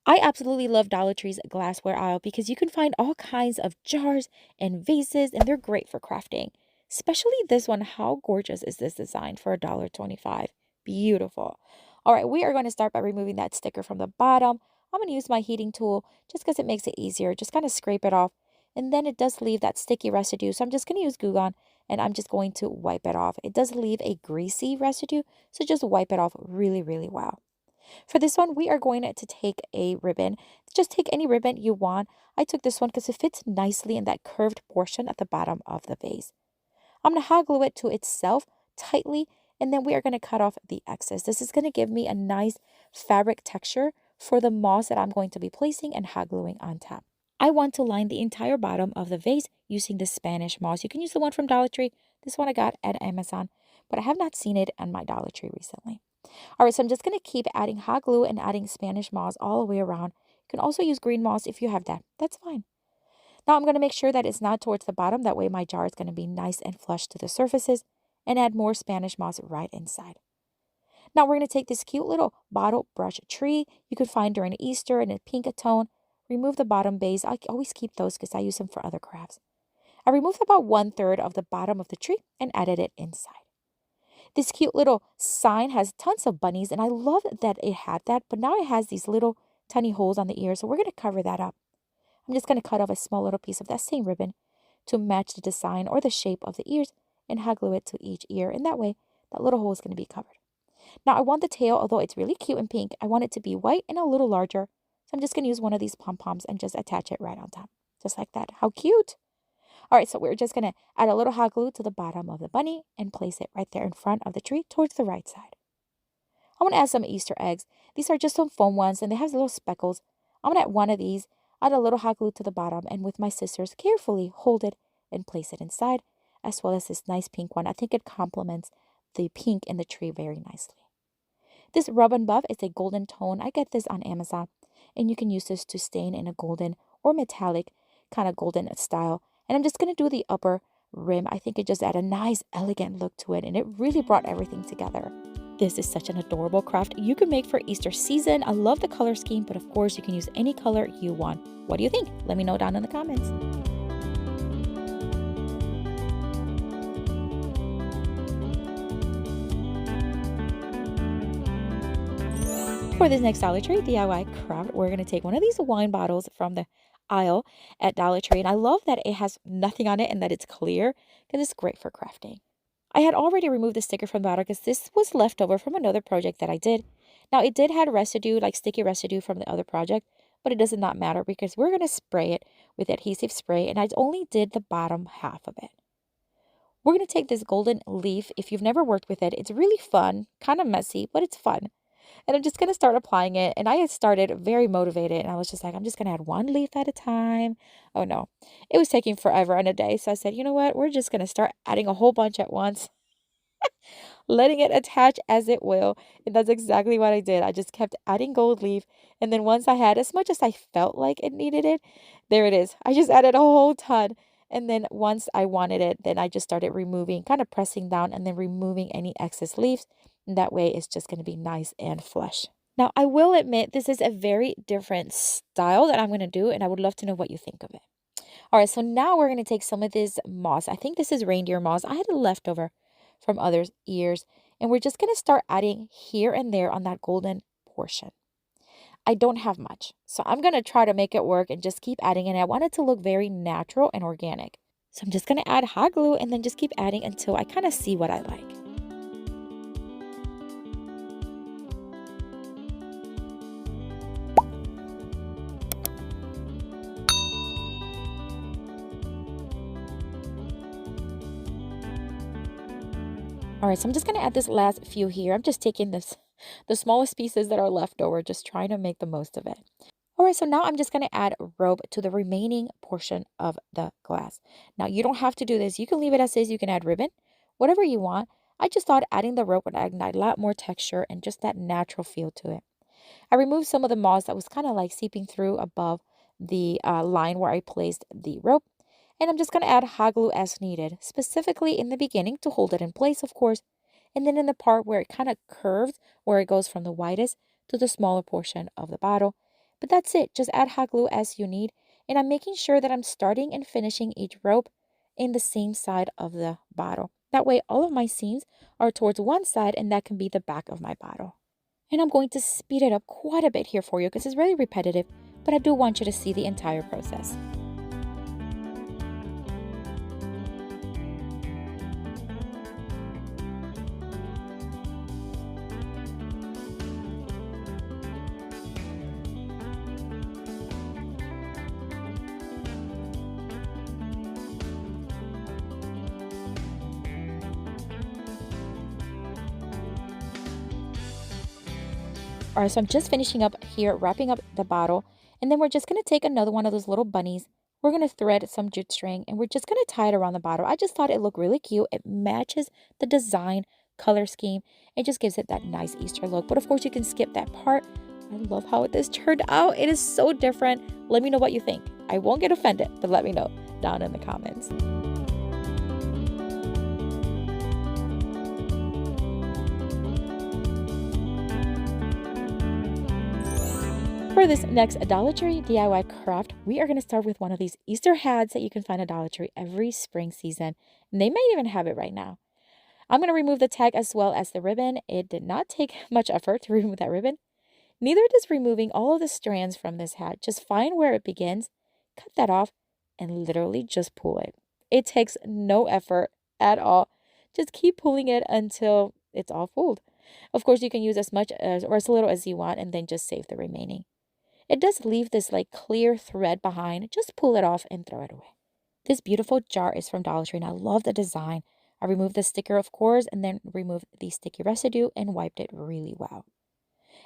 I absolutely love Dollar Tree's glassware aisle because you can find all kinds of jars and vases, and they're great for crafting. Especially this one. How gorgeous is this design for $1.25? Beautiful. All right, we are going to start by removing that sticker from the bottom. I'm going to use my heating tool just because it makes it easier. Just kind of scrape it off. And then it does leave that sticky residue. So I'm just going to use Goo Gone and I'm just going to wipe it off. It does leave a greasy residue, so just wipe it off really, really well. For this one, we are going to take a ribbon. Just take any ribbon you want. I took this one because it fits nicely in that curved portion at the bottom of the vase. I'm going to hot glue it to itself tightly, and then we are going to cut off the excess. This is going to give me a nice fabric texture for the moss that I'm going to be placing and hot gluing on top. I want to line the entire bottom of the vase using the Spanish moss. You can use the one from Dollar Tree. This one I got at Amazon, but I have not seen it on my Dollar Tree recently. All right, so I'm just going to keep adding hot glue and adding Spanish moss all the way around. You can also use green moss if you have that. That's fine. Now I'm going to make sure that it's not towards the bottom. That way my jar is going to be nice and flush to the surfaces, and add more Spanish moss right inside. Now we're going to take this cute little bottle brush tree you could find during Easter in a pink tone. Remove the bottom base. I always keep those because I use them for other crafts. I removed about 1/3 of the bottom of the tree and added it inside. This cute little sign has tons of bunnies, and I love that it had that, but now it has these little tiny holes on the ears, so we're going to cover that up. I'm just going to cut off a small little piece of that same ribbon to match the design or the shape of the ears and hot glue it to each ear, and that way that little hole is going to be covered. Now I want the tail, although it's really cute and pink, I want it to be white and a little larger, so I'm just going to use one of these pom-poms and just attach it right on top, just like that. How cute! All right, so we're just going to add a little hot glue to the bottom of the bunny and place it right there in front of the tree towards the right side. I want to add some Easter eggs. These are just some foam ones and they have little speckles. I'm going to add one of these, add a little hot glue to the bottom, and with my scissors carefully hold it and place it inside, as well as this nice pink one. I think it complements the pink in the tree very nicely. This rub and buff is a golden tone. I get this on Amazon, and you can use this to stain in a golden or metallic kind of golden style. And I'm just going to do the upper rim. I think it just added a nice, elegant look to it, and it really brought everything together. This is such an adorable craft you can make for Easter season. I love the color scheme, but of course you can use any color you want. What do you think? Let me know down in the comments. For this next Dollar Tree DIY craft, we're going to take one of these wine bottles from the aisle at Dollar Tree. And I love that it has nothing on it and that it's clear because it's great for crafting. I had already removed the sticker from the bottle because this was left over from another project that I did. Now, it did have residue, like sticky residue from the other project, but it does not matter because we're going to spray it with adhesive spray, and I only did the bottom half of it. We're going to take this golden leaf. If you've never worked with it, it's really fun, kind of messy, but it's fun. And I'm just going to start applying it. And I had started very motivated. And I was just like, I'm just going to add one leaf at a time. Oh, no. It was taking forever and a day. So I said, you know what? We're just going to start adding a whole bunch at once, letting it attach as it will. And that's exactly what I did. I just kept adding gold leaf. And then once I had as much as I felt like it needed it, there it is. I just added a whole ton. And then once I wanted it, then I just started removing, kind of pressing down and then removing any excess leaves. And that way it's just going to be nice and flush. Now, I will admit this is a very different style that I'm going to do, and I would love to know what you think of it. All right, so now we're going to take some of this moss. I think this is reindeer moss. I had a leftover from others' ears, and we're just going to start adding here and there on that golden portion. I don't have much, so I'm going to try to make it work and just keep adding it. I want it to look very natural and organic. So I'm just going to add hot glue and then just keep adding until I kind of see what I like. All right, so I'm just going to add this last few here. I'm just taking the smallest pieces that are left over, just trying to make the most of it. All right, so now I'm just going to add rope to the remaining portion of the glass. Now, you don't have to do this. You can leave it as is. You can add ribbon, whatever you want. I just thought adding the rope would add a lot more texture and just that natural feel to it. I removed some of the moss that was kind of like seeping through above the line where I placed the rope. And I'm just going to add hot glue as needed, specifically in the beginning to hold it in place, of course. And then in the part where it kind of curves, where it goes from the widest to the smaller portion of the bottle, But that's it. Just add hot glue as you need. And I'm making sure that I'm starting and finishing each rope in the same side of the bottle. That way all of my seams are towards one side and that can be the back of my bottle. And I'm going to speed it up quite a bit here for you because it's really repetitive, but I do want you to see the entire process. All right, so I'm just finishing up here, wrapping up the bottle, and then we're just going to take another one of those little bunnies. We're going to thread some jute string, and we're just going to tie it around the bottle. I just thought it looked really cute. It matches the design, color scheme. It just gives it that nice Easter look. But of course, you can skip that part. I love how this turned out. It is so different. Let me know what you think. I won't get offended, but let me know down in the comments. For this next Dollar Tree DIY craft, we are going to start with one of these Easter hats that you can find at Dollar Tree every spring season. And they might even have it right now. I'm going to remove the tag as well as the ribbon. It did not take much effort to remove that ribbon. Neither does removing all of the strands from this hat. Just find where it begins, cut that off, and literally just pull it. It takes no effort at all. Just keep pulling it until it's all pulled. Of course, you can use as much as or as little as you want and then just save the remaining. It does leave this like clear thread behind. Just pull it off and throw it away. This beautiful jar is from Dollar Tree and I love the design. I removed the sticker, of course, and then removed the sticky residue and wiped it really well.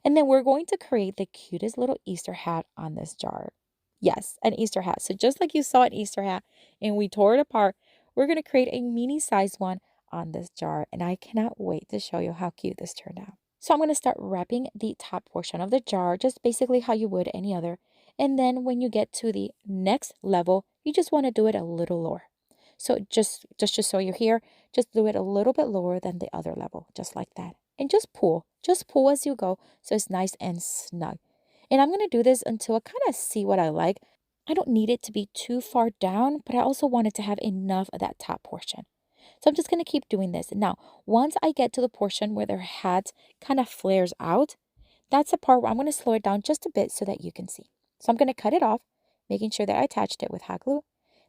And then we're going to create the cutest little Easter hat on this jar. Yes, an Easter hat. So just like you saw an Easter hat and we tore it apart, we're going to create a mini sized one on this jar. And I cannot wait to show you how cute this turned out. So I'm going to start wrapping the top portion of the jar, just basically how you would any other. And then when you get to the next level, you just want to do it a little lower. So just so you're here, just do it a little bit lower than the other level, just like that. And just pull as you go so it's nice and snug. And I'm going to do this until I kind of see what I like. I don't need it to be too far down, but I also want it to have enough of that top portion. So I'm just going to keep doing this. Now, once I get to the portion where their hat kind of flares out, that's the part where I'm going to slow it down just a bit so that you can see. So I'm going to cut it off, making sure that I attached it with hot glue.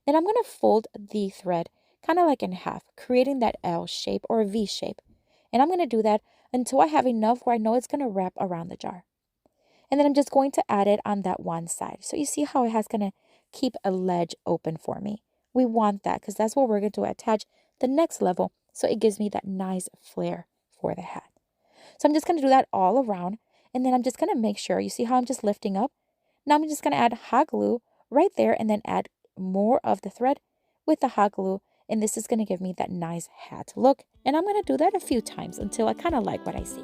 Then I'm going to fold the thread kind of like in half, creating that L shape or a V shape. And I'm going to do that until I have enough where I know it's going to wrap around the jar. And then I'm just going to add it on that one side. So you see how it has going to keep a ledge open for me. We want that because that's what we're going to attach the next level. So it gives me that nice flare for the hat. So I'm just going to do that all around. And then I'm just going to make sure, you see how I'm just lifting up? Now I'm just going to add hot glue right there and then add more of the thread with the hot glue. And this is going to give me that nice hat look. And I'm going to do that a few times until I kind of like what I see.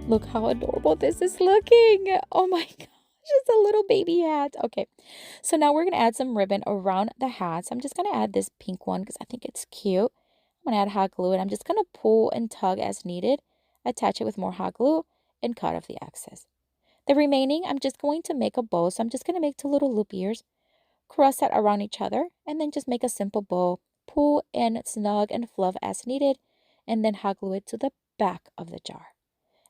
Look how adorable this is looking. Oh my gosh, it's a little baby hat. Okay, so now we're going to add some ribbon around the hat. So I'm just going to add this pink one because I think it's cute. I'm going to add hot glue and I'm just going to pull and tug as needed. Attach it with more hot glue and cut off the excess. The remaining, I'm just going to make a bow. So I'm just going to make two little loop ears, cross that around each other, and then just make a simple bow. Pull and snug and fluff as needed, and then hot glue it to the back of the jar.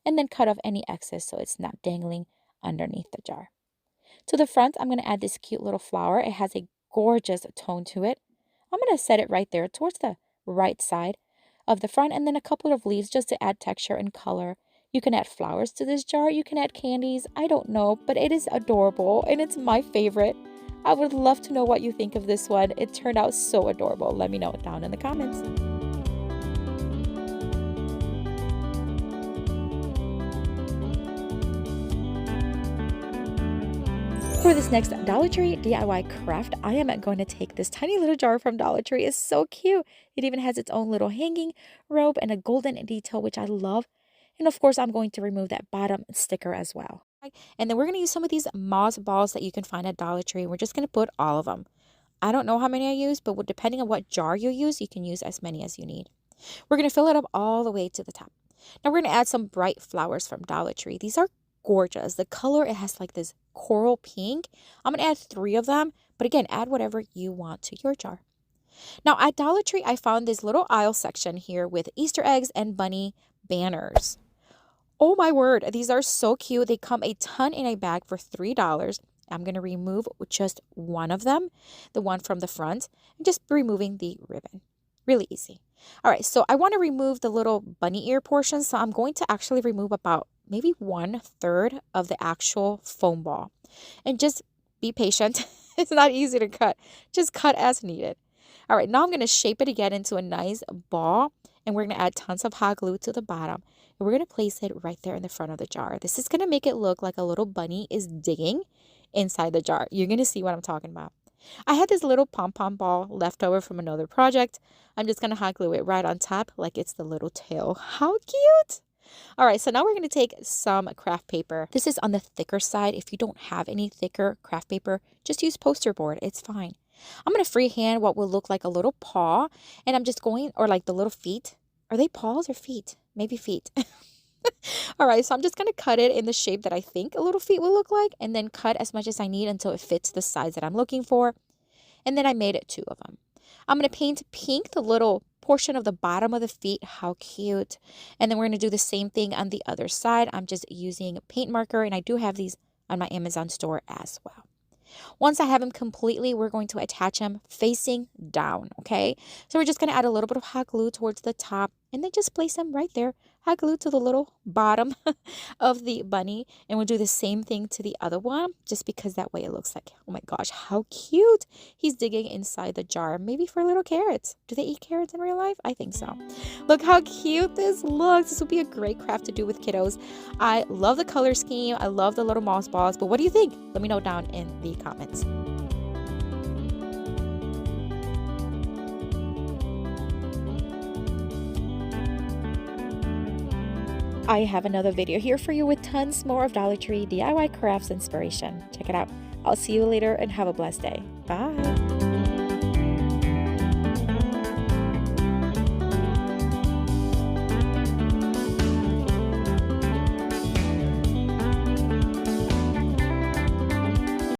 And then cut off any excess so it's not dangling underneath the jar. To the front, I'm going to add this cute little flower. It has a gorgeous tone to it. I'm going to set it right there towards the right side of the front and then a couple of leaves just to add texture and color. You can add flowers to this jar. You can add candies. I don't know, but it is adorable and it's my favorite. I would love to know what you think of this one. It turned out so adorable. Let me know down in the comments. For this next Dollar Tree DIY craft, I am going to take this tiny little jar from Dollar Tree. It's so cute. It even has its own little hanging rope and a golden detail, which I love. And of course, I'm going to remove that bottom sticker as well. And then we're going to use some of these moss balls that you can find at Dollar Tree. We're just going to put all of them. I don't know how many I use, but depending on what jar you use, you can use as many as you need. We're going to fill it up all the way to the top. Now we're going to add some bright flowers from Dollar Tree. These are gorgeous. The color, it has like this coral pink. I'm going to add 3 of them, but again, add whatever you want to your jar. Now at Dollar Tree, I found this little aisle section here with Easter eggs and bunny banners. Oh my word, these are so cute. They come a ton in a bag for $3. I'm going to remove just one of them, the one from the front, and just removing the ribbon. Really easy. All right, so I want to remove the little bunny ear portion, so I'm going to actually remove about maybe 1/3 of the actual foam ball. And just be patient. It's not easy to cut. Just cut as needed. All right, now I'm going to shape it again into a nice ball, and we're going to add tons of hot glue to the bottom. And we're going to place it right there in the front of the jar. This is going to make it look like a little bunny is digging inside the jar. You're going to see what I'm talking about. I had this little pom-pom ball left over from another project. I'm just going to hot glue it right on top like it's the little tail. How cute! All right, so now we're going to take some craft paper. This is on the thicker side. If you don't have any thicker craft paper, just use poster board. It's fine. I'm going to freehand what will look like a little paw, and I'm just going, or like the little feet. Are they paws or feet? Maybe feet. All right, so I'm just going to cut it in the shape that I think a little feet will look like, and then cut as much as I need until it fits the size that I'm looking for. And then I made it 2 of them. I'm going to paint pink the little portion of the bottom of the feet. How cute. And then we're going to do the same thing on the other side. I'm just using a paint marker, and I do have these on my Amazon store as well. Once I have them completely, we're going to attach them facing down, okay? So we're just going to add a little bit of hot glue towards the top, and then just place them right there. Hot glue to the little bottom of the bunny. And we'll do the same thing to the other one, just because that way it looks like, oh my gosh, how cute. He's digging inside the jar, maybe for little carrots. Do they eat carrots in real life? I think so. Look how cute this looks. This would be a great craft to do with kiddos. I love the color scheme. I love the little moss balls. But what do you think? Let me know down in the comments. I have another video here for you with tons more of Dollar Tree DIY crafts inspiration. Check it out. I'll see you later and have a blessed day. Bye.